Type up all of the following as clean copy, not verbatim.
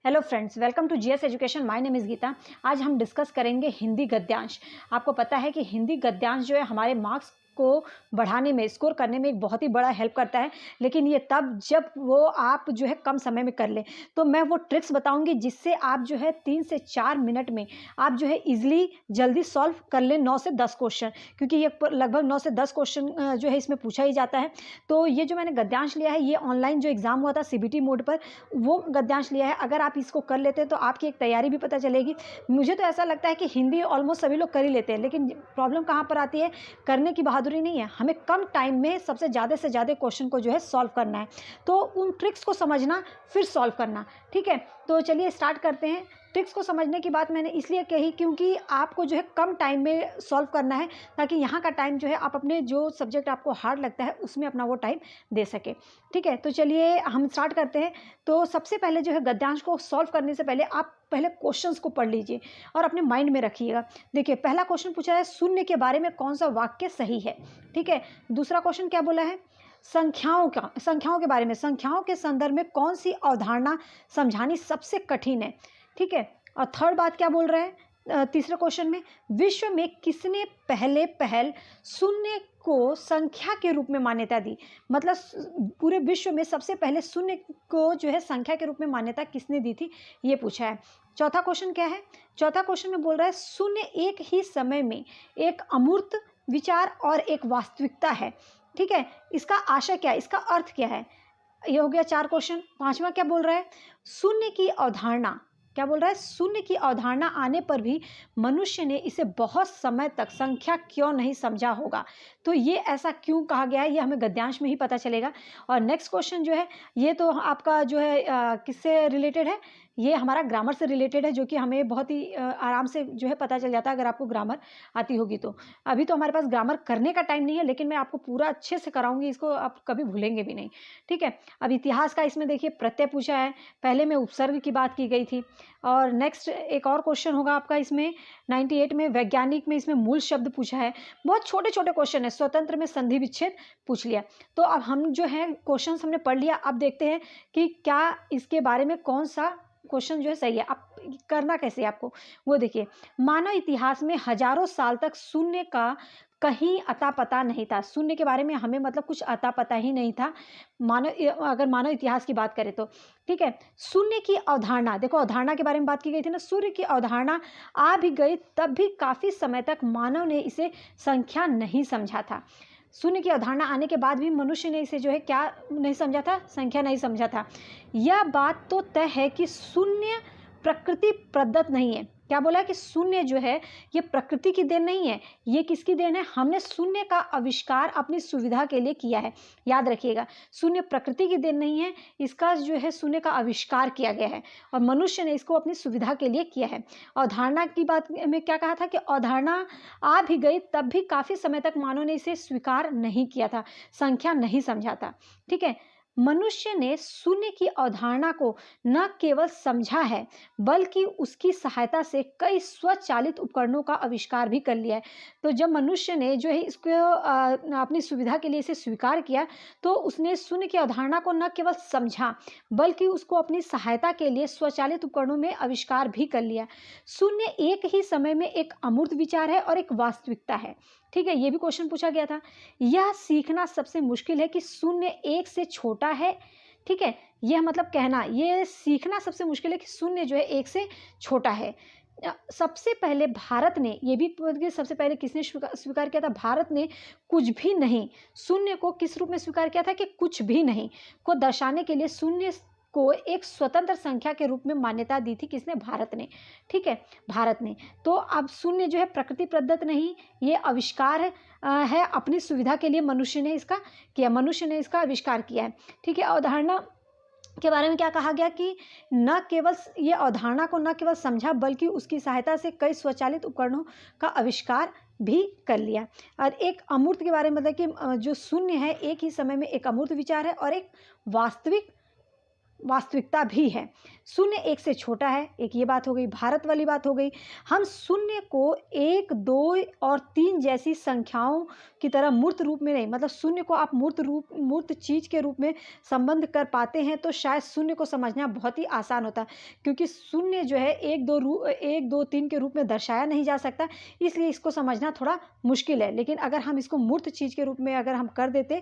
Hello friends, welcome to GS education. My name is Geeta. आज हम discuss करेंगे हिंदी गद्यांश। आपको पता है कि हिंदी गद्यांश जो है हमारे मार्क्स को बढ़ाने में, स्कोर करने में एक बहुत ही बड़ा हेल्प करता है, लेकिन ये तब जब वो आप जो है कम समय में कर लें। तो मैं वो ट्रिक्स बताऊंगी जिससे आप जो है 3 से 4 मिनट में आप जो है इजीली जल्दी सॉल्व कर लें 9 से 10 क्वेश्चन, क्योंकि ये लगभग 9 से 10 क्वेश्चन जो है इसमें पूछा ही जाता है। तो ये जो मैंने गद्यांश लिया है, ये ऑनलाइन जो एग्ज़ाम हुआ था सीबीटी मोड पर, वो गद्यांश लिया है। अगर आप इसको कर लेते हैं तो आपकी एक तैयारी भी पता चलेगी। मुझे तो ऐसा लगता है कि हिंदी ऑलमोस्ट सभी लोग कर ही लेते हैं, लेकिन प्रॉब्लम कहाँ पर आती है, करने की बहादुरी नहीं है। हमें कम टाइम में सबसे ज़्यादा से ज़्यादा क्वेश्चन को जो है सॉल्व करना है, तो उन ट्रिक्स को समझना फिर सॉल्व करना। ठीक है, तो चलिए स्टार्ट करते हैं। ट्रिक्स को समझने की बात मैंने इसलिए कही क्योंकि आपको जो है कम टाइम में सॉल्व करना है, ताकि यहाँ का टाइम जो है आप अपने जो सब्जेक्ट आपको हार्ड लगता है उसमें अपना वो टाइम दे सके। ठीक है, तो चलिए हम स्टार्ट करते हैं। तो सबसे पहले जो है गद्यांश को सॉल्व करने से पहले आप पहले क्वेश्चंस को पढ़ लीजिए और अपने माइंड में रखिएगा। देखिए, पहला क्वेश्चन पूछा है शून्य के बारे में कौन सा वाक्य सही है। ठीक है, दूसरा क्वेश्चन क्या बोला है, संख्याओं के बारे में, संख्याओं के संदर्भ में कौन सी अवधारणा समझानी सबसे कठिन है। ठीक है, और थर्ड बात क्या बोल रहे हैं तीसरे क्वेश्चन में, विश्व में किसने पहल शून्य को संख्या के रूप में मान्यता दी। मतलब पूरे विश्व में सबसे पहले शून्य को जो है संख्या के रूप में मान्यता किसने दी थी, ये पूछा है। चौथा क्वेश्चन क्या है, चौथा क्वेश्चन में बोल रहा है शून्य एक ही समय में एक अमूर्त विचार और एक वास्तविकता है। ठीक है, इसका आशय क्या है, इसका अर्थ क्या है, ये हो गया 4 क्वेश्चन। पांचवा क्या बोल रहा है, शून्य की अवधारणा, क्या बोल रहा है, शून्य की अवधारणा आने पर भी मनुष्य ने इसे बहुत समय तक संख्या क्यों नहीं समझा होगा। तो ये ऐसा क्यों कहा गया है, ये हमें गद्यांश में ही पता चलेगा। और नेक्स्ट क्वेश्चन जो है ये तो आपका जो है किससे रिलेटेड है, ये हमारा ग्रामर से रिलेटेड है, जो कि हमें बहुत ही आराम से जो है पता चल जाता है अगर आपको ग्रामर आती होगी तो। अभी तो हमारे पास ग्रामर करने का टाइम नहीं है, लेकिन मैं आपको पूरा अच्छे से कराऊंगी, इसको आप कभी भूलेंगे भी नहीं। ठीक है, अब इतिहास का इसमें देखिए प्रत्यय पूछा है, पहले में उपसर्ग की बात की गई थी। और नेक्स्ट एक और क्वेश्चन होगा आपका इसमें 98 में, वैज्ञानिक में इसमें मूल शब्द पूछा है। बहुत छोटे छोटे क्वेश्चन है। स्वतंत्र में संधि विच्छेद पूछ लिया। तो अब हम जो है क्वेश्चन हमने पढ़ लिया, अब देखते हैं कि क्या इसके बारे में कौन सा क्वेश्चन जो है सही है। आप करना कैसे है आपको, वो देखिए, मानव इतिहास में हजारों साल तक शून्य का कहीं अता पता नहीं था। शून्य के बारे में हमें मतलब कुछ अता पता ही नहीं था, अगर मानव इतिहास की बात करें तो। ठीक है, शून्य की अवधारणा, देखो अवधारणा के बारे में बात की गई थी ना, सूर्य की अवधारणा आ भी गई तब भी काफ़ी समय तक मानव ने इसे संख्या नहीं समझा था। शून्य की अवधारणा आने के बाद भी मनुष्य ने इसे जो है क्या नहीं समझा था, संख्या नहीं समझा था। यह बात तो तय है कि शून्य प्रकृति प्रदत्त नहीं है। क्या बोला कि शून्य जो है ये प्रकृति की देन नहीं है, ये किसकी देन है, हमने शून्य का आविष्कार अपनी सुविधा के लिए किया है। याद रखिएगा, शून्य प्रकृति की देन नहीं है, इसका जो है शून्य का आविष्कार किया गया है और मनुष्य ने इसको अपनी सुविधा के लिए किया है। अवधारणा की बात में क्या कहा था कि अवधारणा आ भी गई तब भी काफ़ी समय तक मानव ने इसे स्वीकार नहीं किया था, संख्या नहीं समझा था। ठीक है, मनुष्य ने शून्य की अवधारणा को न केवल समझा है बल्कि उसकी सहायता से कई स्वचालित उपकरणों का आविष्कार भी कर लिया है। तो जब मनुष्य ने जो है इसको अपनी सुविधा के लिए इसे स्वीकार किया, तो उसने शून्य की अवधारणा को न केवल समझा बल्कि उसको अपनी सहायता के लिए स्वचालित उपकरणों में आविष्कार भी कर लिया। शून्य एक ही समय में एक अमूर्त विचार है और एक वास्तविकता है। ठीक है, ये भी क्वेश्चन पूछा गया था। यह सीखना सबसे मुश्किल है कि शून्य एक से छोटा है। ठीक है, यह मतलब कहना, ये सीखना सबसे मुश्किल है कि शून्य जो है एक से छोटा है। सबसे पहले भारत ने, ये भी सबसे पहले किसने स्वीकार किया था, भारत ने कुछ भी नहीं, शून्य को किस रूप में स्वीकार किया था कि कुछ भी नहीं को दर्शाने के लिए शून्य को एक स्वतंत्र संख्या के रूप में मान्यता दी थी। किसने, भारत ने। ठीक है, भारत ने। तो अब शून्य जो है प्रकृति प्रदत्त नहीं, ये आविष्कार है अपनी सुविधा के लिए मनुष्य ने इसका किया, मनुष्य ने इसका आविष्कार किया है। ठीक है, अवधारणा के बारे में क्या कहा गया कि न केवल ये अवधारणा को न केवल समझा बल्कि उसकी सहायता से कई स्वचालित उपकरणों का आविष्कार भी कर लिया। और एक अमूर्त के बारे में मतलब कि जो शून्य है एक ही समय में एक अमूर्त विचार है और एक वास्तविक वास्तविकता भी है। शून्य एक से छोटा है, एक ये बात हो गई, भारत वाली बात हो गई। हम शून्य को एक, दो और तीन जैसी संख्याओं की तरह मूर्त रूप में नहीं, मतलब शून्य को आप मूर्त चीज के रूप में संबंध कर पाते हैं तो शायद शून्य को समझना बहुत ही आसान होता है, क्योंकि शून्य जो है एक, दो, तीन के रूप में दर्शाया नहीं जा सकता, इसलिए इसको समझना थोड़ा मुश्किल है। लेकिन अगर हम इसको मूर्त चीज के रूप में अगर हम कर देते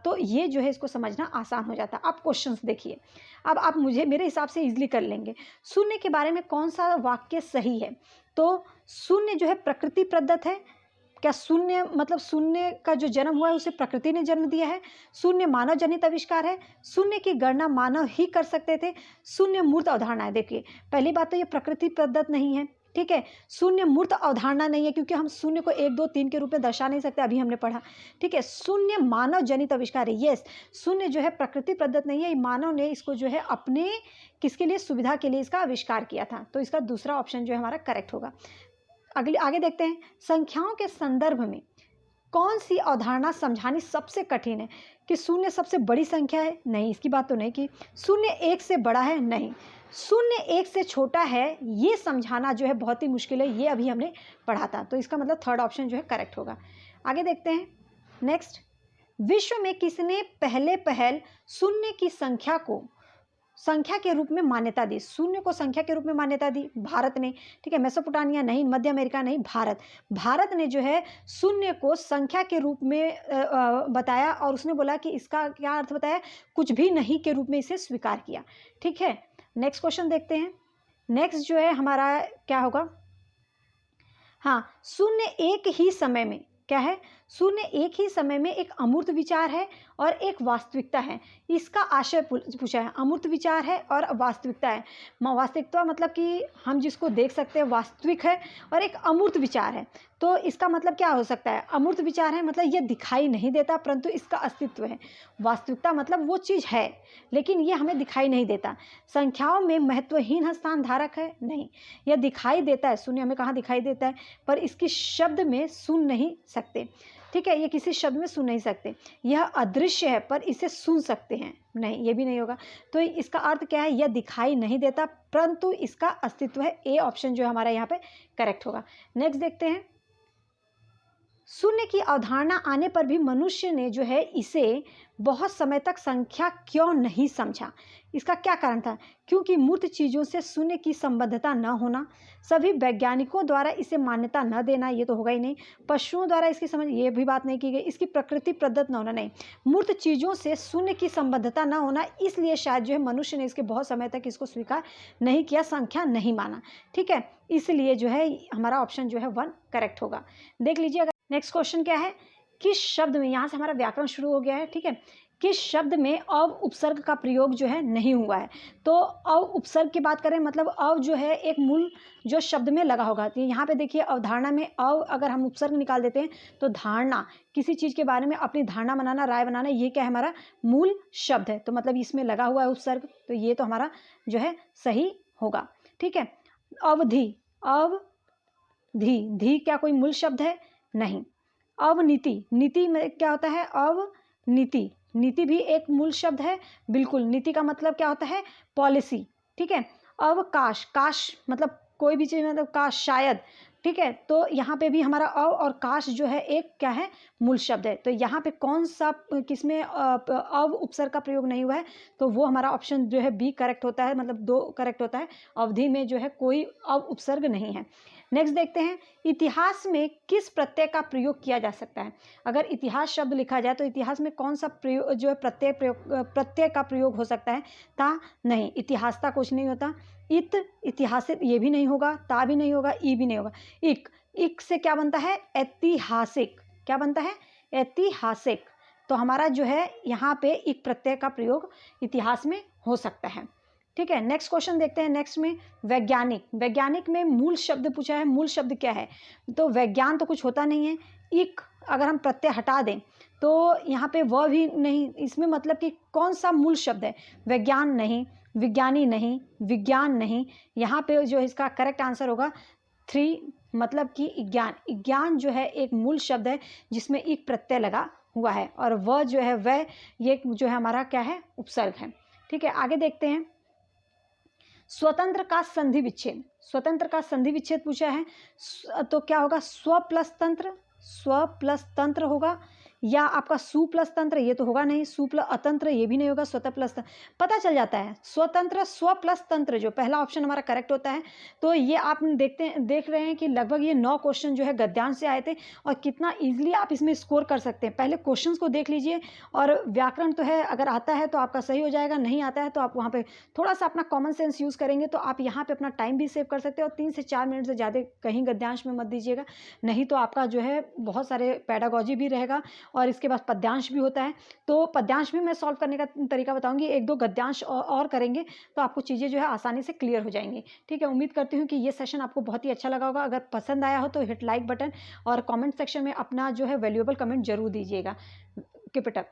तो ये जो है इसको समझना आसान हो जाता। आप क्वेश्चंस देखिए, अब आप मुझे मेरे हिसाब से इजीली कर लेंगे। शून्य के बारे में कौन सा वाक्य सही है? तो शून्य जो है प्रकृति प्रदत्त है। क्या शून्य मतलब शून्य का जो जन्म हुआ है उसे प्रकृति ने जन्म दिया है? शून्य मानव जनित आविष्कार है। शून्य की गणना मानव ही कर सकते थे। शून्य मूर्त अवधारणा है। देखिए, पहली बात तो ये प्रकृति प्रदत्त नहीं है, ठीक है। शून्य मूर्त अवधारणा नहीं है, क्योंकि हम शून्य को एक, दो, तीन के रूप में दर्शा नहीं सकते, अभी हमने पढ़ा, ठीक है। शून्य मानव जनित आविष्कार है। यस, शून्य जो है प्रकृति प्रदत्त नहीं है, मानव ने इसको जो है अपने किसके लिए, सुविधा के लिए इसका आविष्कार किया था। तो इसका दूसरा ऑप्शन जो है हमारा करेक्ट होगा। आगे देखते हैं, संख्याओं के संदर्भ में कौन सी अवधारणा समझानी सबसे कठिन है? कि शून्य सबसे बड़ी संख्या है? नहीं, इसकी बात तो नहीं की। शून्य एक से बड़ा है? नहीं। शून्य एक से छोटा है, ये समझाना जो है बहुत ही मुश्किल है, ये अभी हमने पढ़ा था। तो इसका मतलब थर्ड ऑप्शन जो है करेक्ट होगा। आगे देखते हैं नेक्स्ट, विश्व में किसने पहल शून्य की संख्या के रूप में मान्यता दी? शून्य को संख्या के रूप में मान्यता दी भारत ने, ठीक है। मेसोपोटामिया नहीं, मध्य अमेरिका नहीं, भारत ने जो है शून्य को संख्या के रूप में बताया, और उसने बोला कि इसका क्या अर्थ बताया, कुछ भी नहीं के रूप में इसे स्वीकार किया, ठीक है। नेक्स्ट क्वेश्चन देखते हैं। नेक्स्ट जो है हमारा क्या होगा, हाँ, शून्य एक ही समय में क्या है? शून्य एक ही समय में एक अमूर्त विचार है और एक वास्तविकता है। इसका आशय पूछा है, अमूर्त विचार है और वास्तविकता है। वास्तविकता मतलब कि हम जिसको देख सकते हैं वास्तविक है, और एक अमूर्त विचार है। तो इसका मतलब क्या हो सकता है? अमूर्त विचार है मतलब ये दिखाई नहीं देता परंतु इसका अस्तित्व है। वास्तविकता मतलब वो चीज़ है लेकिन ये हमें दिखाई नहीं देता। संख्याओं में महत्वहीन स्थान धारक है? नहीं, यह दिखाई देता है। शून्य हमें कहाँ दिखाई देता है? पर इसकी शब्द में सुन नहीं सकते, ठीक है। ये किसी शब्द में सुन नहीं सकते। यह अदृश्य है पर इसे सुन सकते हैं? नहीं, ये भी नहीं होगा। तो इसका अर्थ क्या है? यह दिखाई नहीं देता परंतु इसका अस्तित्व है। ए ऑप्शन जो है हमारा यहाँ पे करेक्ट होगा। नेक्स्ट देखते हैं, शून्य की अवधारणा आने पर भी मनुष्य ने जो है इसे बहुत समय तक संख्या क्यों नहीं समझा? इसका क्या कारण था? क्योंकि मूर्त चीज़ों से शून्य की संबद्धता न होना, सभी वैज्ञानिकों द्वारा इसे मान्यता न देना, ये तो होगा ही नहीं। पशुओं द्वारा इसकी समझ, ये भी बात नहीं की गई। इसकी प्रकृति प्रदत्त न होना, नहीं। मूर्त चीज़ों से शून्य की संबद्धता न होना, इसलिए शायद जो है मनुष्य ने इसके बहुत समय तक इसको स्वीकार नहीं किया, संख्या नहीं माना, ठीक है। इसलिए जो है हमारा ऑप्शन जो है 1 करेक्ट होगा। देख लीजिए नेक्स्ट क्वेश्चन क्या है, किस शब्द में, यहाँ से हमारा व्याकरण शुरू हो गया है, ठीक है। किस शब्द में अव उपसर्ग का प्रयोग जो है नहीं हुआ है? तो अव उपसर्ग की बात करें मतलब अव जो है एक मूल जो शब्द में लगा होगा। तो यहाँ पे देखिए अवधारणा में अव अगर हम उपसर्ग निकाल देते हैं तो धारणा, किसी चीज़ के बारे में अपनी धारणा बनाना, राय बनाना, ये क्या है? हमारा मूल शब्द है। तो मतलब इसमें लगा हुआ है उपसर्ग, तो ये तो हमारा जो है सही होगा, ठीक है। अवधि, धी क्या कोई मूल शब्द है? नहीं। अवनीति, नीति में क्या होता है? अवनीति, नीति भी एक मूल शब्द है, बिल्कुल। नीति का मतलब क्या होता है? पॉलिसी, ठीक है। अवकाश, काश मतलब कोई भी चीज़, मतलब काश, शायद, ठीक है। तो यहाँ पे भी हमारा अव और काश जो है एक क्या है? मूल शब्द है। तो यहाँ पे कौन सा किसमें अव उपसर्ग का प्रयोग नहीं हुआ है? तो वो हमारा ऑप्शन जो है बी करेक्ट होता है, मतलब 2 करेक्ट होता है। अवधि में जो है कोई अव उपसर्ग नहीं है। नेक्स्ट देखते हैं, इतिहास में किस प्रत्यय का प्रयोग किया जा सकता है? अगर इतिहास शब्द लिखा जाए तो इतिहास में कौन सा प्रयोग जो है प्रत्यय का प्रयोग हो सकता है? ता नहीं, इतिहासता कुछ नहीं होता। इतिहासिक ये भी नहीं होगा, ता भी नहीं होगा, ई भी नहीं होगा। इक से क्या बनता है? ऐतिहासिक, क्या बनता है? ऐतिहासिक। तो हमारा जो है यहाँ पे इक प्रत्यय का प्रयोग इतिहास में हो सकता है, ठीक है। नेक्स्ट क्वेश्चन देखते हैं। नेक्स्ट में वैज्ञानिक में मूल शब्द पूछा है। मूल शब्द क्या है? तो वैज्ञान तो कुछ होता नहीं है। इक अगर हम प्रत्यय हटा दें तो यहाँ पे वह भी नहीं, इसमें मतलब कि कौन सा मूल शब्द है? वैज्ञान नहीं, विज्ञानी नहीं, विज्ञान नहीं। यहाँ पे जो इसका करेक्ट आंसर होगा 3, मतलब कि ज्ञान जो है एक मूल शब्द है जिसमें एक प्रत्यय लगा हुआ है, और वह जो है वह ये जो है हमारा क्या है? उपसर्ग है, ठीक है, आगे देखते हैं। स्वतंत्र का संधि विच्छेद, स्वतंत्र का संधि विच्छेद पूछा है, तो क्या होगा, स्व प्लस तंत्र, स्व प्लस तंत्र होगा, या आपका सु प्लस तंत्र, ये तो होगा नहीं, सु प्लस अतंत्र ये भी नहीं होगा, स्वतः प्लस तंत्र, पता चल जाता है स्वतंत्र स्व प्लस तंत्र, जो पहला ऑप्शन हमारा करेक्ट होता है। तो ये आप देख रहे हैं कि लगभग ये 9 क्वेश्चन जो है गद्यांश से आए थे, और कितना ईजिली आप इसमें स्कोर कर सकते हैं। पहले क्वेश्चंस को देख लीजिए, और व्याकरण तो है, अगर आता है तो आपका सही हो जाएगा, नहीं आता है तो आप वहाँ पे थोड़ा सा अपना कॉमन सेंस यूज़ करेंगे तो आप यहाँ पे अपना टाइम भी सेव कर सकते हैं। और 3 से 4 मिनट से ज़्यादा कहीं गद्यांश में मत दीजिएगा, नहीं तो आपका जो है बहुत सारे पैडागॉजी भी रहेगा, और इसके बाद पद्यांश भी होता है। तो पद्यांश भी मैं सॉल्व करने का तरीका बताऊंगी, 1-2 गद्यांश और करेंगे तो आपको चीज़ें जो है आसानी से क्लियर हो जाएंगी। ठीक है, उम्मीद करती हूँ कि ये सेशन आपको बहुत ही अच्छा लगा होगा। अगर पसंद आया हो तो हिट लाइक बटन, और कमेंट सेक्शन में अपना जो है वैल्यूएबल कमेंट जरूर दीजिएगा। Keep it up.